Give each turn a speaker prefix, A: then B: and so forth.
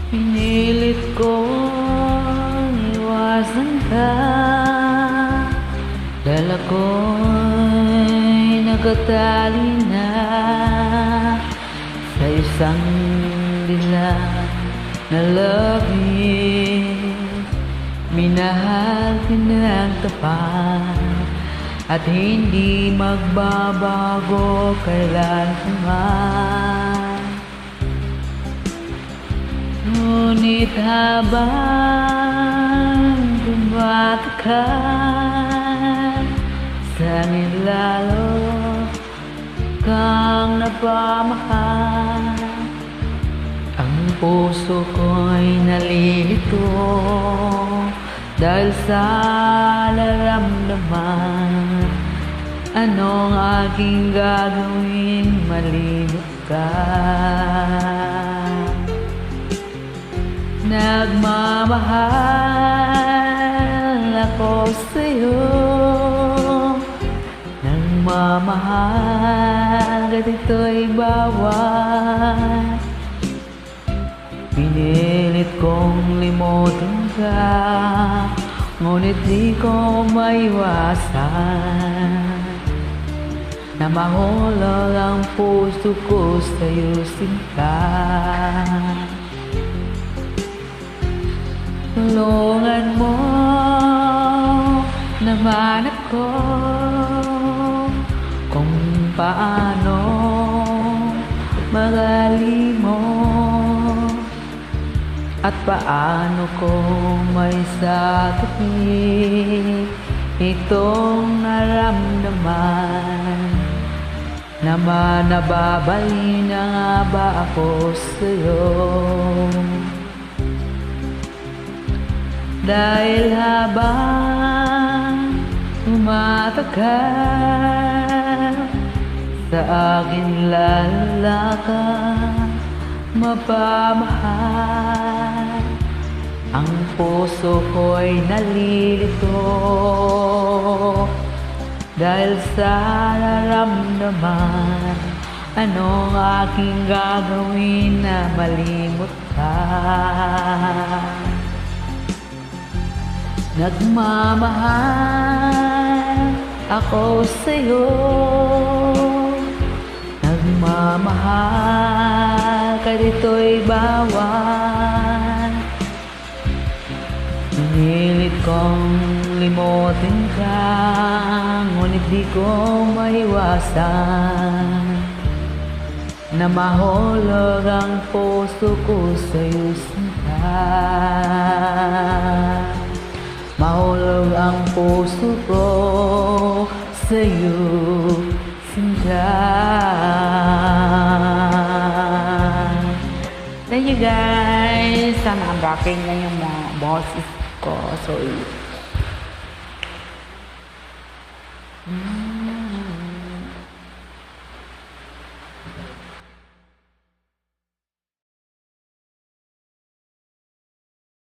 A: Pinilit kong iwasan ka, dahil ako'y nagatali na sa isang dilag na labis. Minahal pinagtapat at hindi magbabago kailanman. Ngunit habang bumata ka, sa'kin lalo kang napamahal. Ang puso ko'y nalilito dahil sa naramdaman. Anong aking gagawin, malimot ka? Nagmamahal ako sa'yo, nagmamahal, ganito'y bawat. Pinilit kong limutin ka, ngunit di ko maiwasan na mahulog ang puso ko sa'yo, sinta. Tulungan mo naman ako kung paano magalimot at paano ko may sakit itong naramdaman. Naman nababali na nga ba ako sa'yo? Dahil habang tumatagal, sa akin lala ka mapamahal. Ang puso ko'y nalilito dahil sa nararamdaman. Anong aking gagawin na malimot ka? Nagmamahal ako sa'yo, nagmamahal ka, dito'y bawat. Pinilit kong limutin ka, ngunit di ko maiwasan na mahulog ang puso ko sa'yo, sinta. Mahulog ang puso ko sa'yo, sinta.
B: Thank you guys. Sana ang rocking na yung mga bosses ko. So,